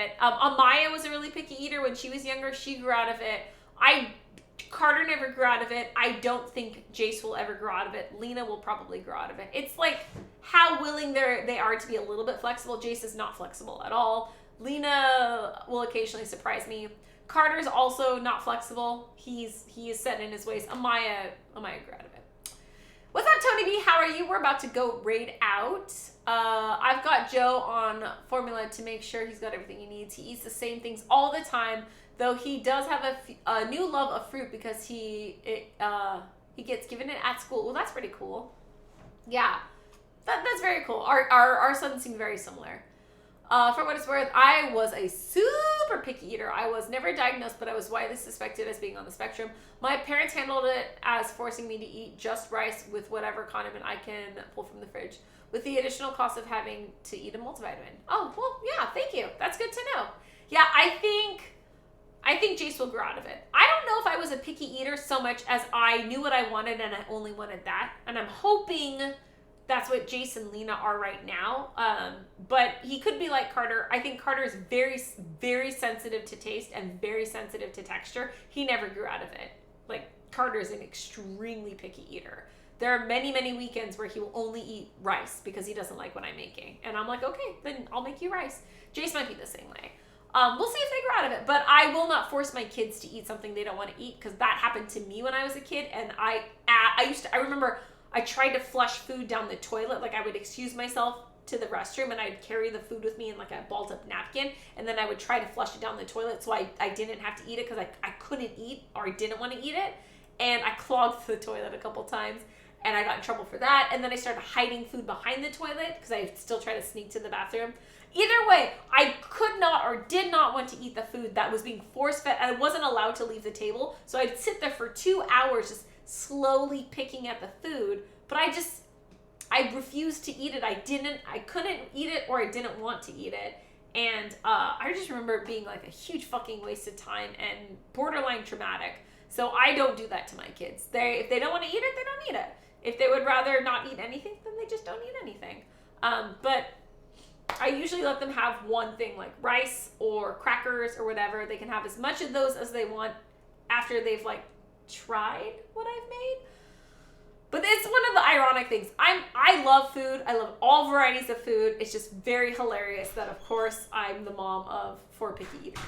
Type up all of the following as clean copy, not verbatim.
it. Amaya was a really picky eater when she was younger. She grew out of it. Carter never grew out of it. I don't think Jace will ever grow out of it. Lena will probably grow out of it. It's like how willing they are to be a little bit flexible. Jace is not flexible at all. Lena will occasionally surprise me. Carter's also not flexible. He is set in his ways. Amaya grew out of it. What's up, Tony B? How are you? We're about to go raid out. I've got Joe on formula to make sure he's got everything he needs. He eats the same things all the time, though he does have a new love of fruit because he gets given it at school. Well, that's pretty cool. Yeah, that's very cool. Our sons seem very similar. For what it's worth, I was a super picky eater. I was never diagnosed, but I was widely suspected as being on the spectrum. My parents handled it as forcing me to eat just rice with whatever condiment I can pull from the fridge, with the additional cost of having to eat a multivitamin. Oh, well, yeah, thank you. That's good to know. Yeah, I think Jace will grow out of it. I don't know if I was a picky eater so much as I knew what I wanted and I only wanted that. And I'm hoping that's what Jace and Lena are right now. But he could be like Carter. I think Carter is very, very sensitive to taste and very sensitive to texture. He never grew out of it. Like, Carter is an extremely picky eater. There are many, many weekends where he will only eat rice because he doesn't like what I'm making. And I'm like, okay, then I'll make you rice. Remember might be the same way. We'll see if they grow out of it. But I will not force my kids to eat something they don't want to eat because that happened to me when I was a kid. And I remember I tried to flush food down the toilet. Like, I would excuse myself to the restroom and I'd carry the food with me in like a balled up napkin. And then I would try to flush it down the toilet so I didn't have to eat it because I couldn't eat or I didn't want to eat it. And I clogged the toilet a couple times. And I got in trouble for that. And then I started hiding food behind the toilet because I still try to sneak to the bathroom. Either way, I could not or did not want to eat the food that was being force-fed. And I wasn't allowed to leave the table. So I'd sit there for 2 hours just slowly picking at the food. But I refused to eat it. I couldn't eat it or I didn't want to eat it. And I just remember it being like a huge fucking waste of time and borderline traumatic. So I don't do that to my kids. If they don't want to eat it, they don't eat it. If they would rather not eat anything, then they just don't eat anything. But I usually let them have one thing, like rice or crackers or whatever. They can have as much of those as they want after they've like tried what I've made. But it's one of the ironic things. I love food. I love all varieties of food. It's just very hilarious that, of course, I'm the mom of 4 picky eaters.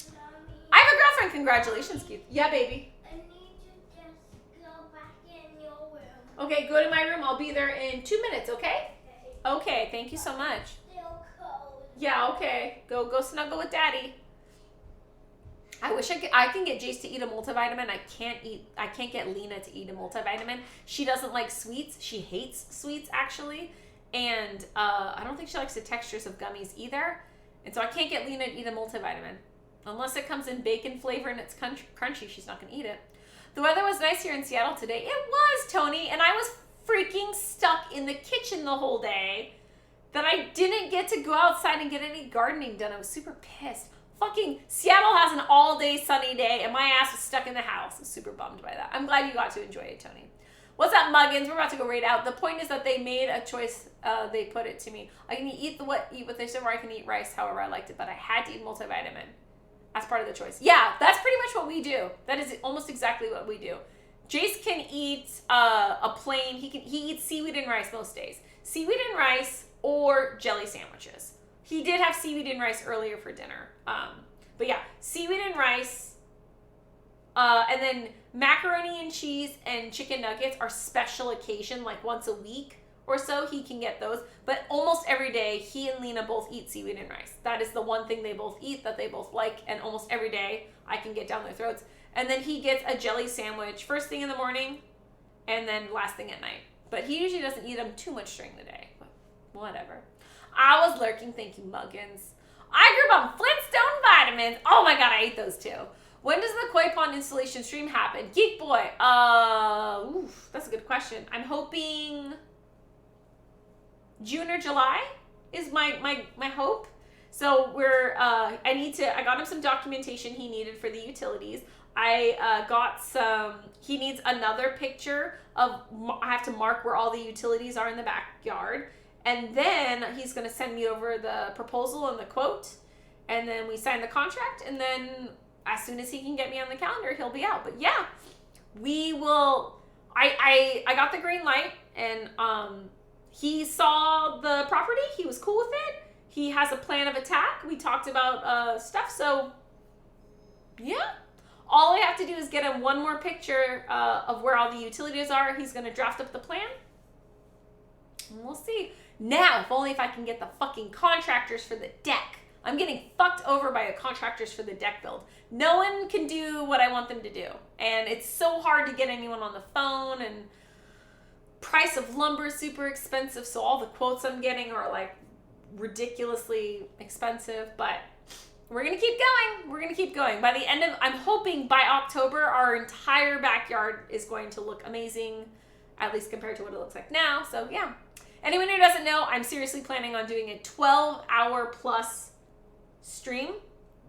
Mommy, I have a girlfriend. Congratulations, Keith. Yeah, baby. I need to just go back in your room. Okay, go to my room. I'll be there in 2 minutes, okay? Okay, thank you so much. Still cold. Yeah, okay. Go snuggle with Daddy. I wish I can get Jace to eat a multivitamin. I can't get Lena to eat a multivitamin. She doesn't like sweets. She hates sweets, actually. And I don't think she likes the textures of gummies either. And so I can't get Lena to eat a multivitamin. Unless it comes in bacon flavor and it's crunchy, she's not going to eat it. The weather was nice here in Seattle today. It was, Tony. And I was freaking stuck in the kitchen the whole day that I didn't get to go outside and get any gardening done. I was super pissed. Fucking Seattle has an all-day sunny day, and my ass was stuck in the house. I was super bummed by that. I'm glad you got to enjoy it, Tony. What's up, Muggins? We're about to go right out. The point is that they made a choice. They put it to me. I can eat what they said, or I can eat rice however I liked it, but I had to eat multivitamin as part of the choice. Yeah, that's pretty much what we do. That is almost exactly what we do. Jace can eat a plain. He eats seaweed and rice most days. Seaweed and rice or jelly sandwiches. He did have seaweed and rice earlier for dinner. But yeah, seaweed and rice. And then macaroni and cheese and chicken nuggets are special occasion, like once a week or so he can get those. But almost every day, he and Lena both eat seaweed and rice. That is the one thing they both eat that they both like. And almost every day, I can get down their throats. And then he gets a jelly sandwich first thing in the morning and then last thing at night. But he usually doesn't eat them too much during the day. But whatever. I was lurking. Thank you, Muggins. I grew up on Flintstone vitamins. Oh my god, I ate those too. When does the Koi Pond installation stream happen? Geek Boy. That's a good question. I'm hoping June or July is my hope. So I got him some documentation he needed for the utilities. He needs another picture I have to mark where all the utilities are in the backyard. And then he's going to send me over the proposal and the quote. and then we sign the contract, and then as soon as he can get me on the calendar, he'll be out. But yeah, we will. I got the green light, and he saw the property. He was cool with it. He has a plan of attack. We talked about stuff. So yeah, all I have to do is get him one more picture of where all the utilities are. He's gonna draft up the plan, and we'll see. Now, if only if I can get the fucking contractors for the deck. I'm getting fucked over by the contractors for the deck build. No one can do what I want them to do. And it's so hard to get anyone on the phone, and price of lumber is super expensive, so all the quotes I'm getting are like ridiculously expensive, but we're gonna keep going. We're gonna keep going. By the end of, I'm hoping by October, our entire backyard is going to look amazing, at least compared to what it looks like now. So yeah. Anyone who doesn't know, I'm seriously planning on doing a 12-hour plus stream,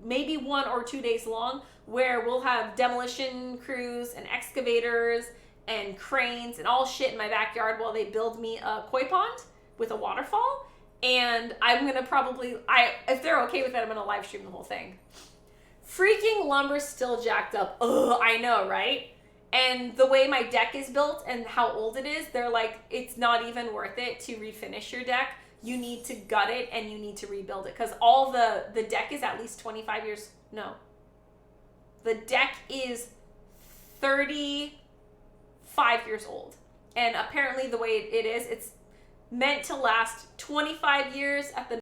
maybe 1 or 2 days long, where we'll have demolition crews and excavators and cranes and all shit in my backyard while they build me a koi pond with a waterfall. And I'm gonna probably, if they're okay with it, I'm gonna live stream the whole thing. Freaking lumber's still jacked up. Ugh, I know, right? And the way my deck is built and how old it is, they're like, it's not even worth it to refinish your deck. You need to gut it and you need to rebuild it, because all the deck is at least 25 years. No. The deck is 35 years old. And apparently the way it is, it's meant to last 25 years at the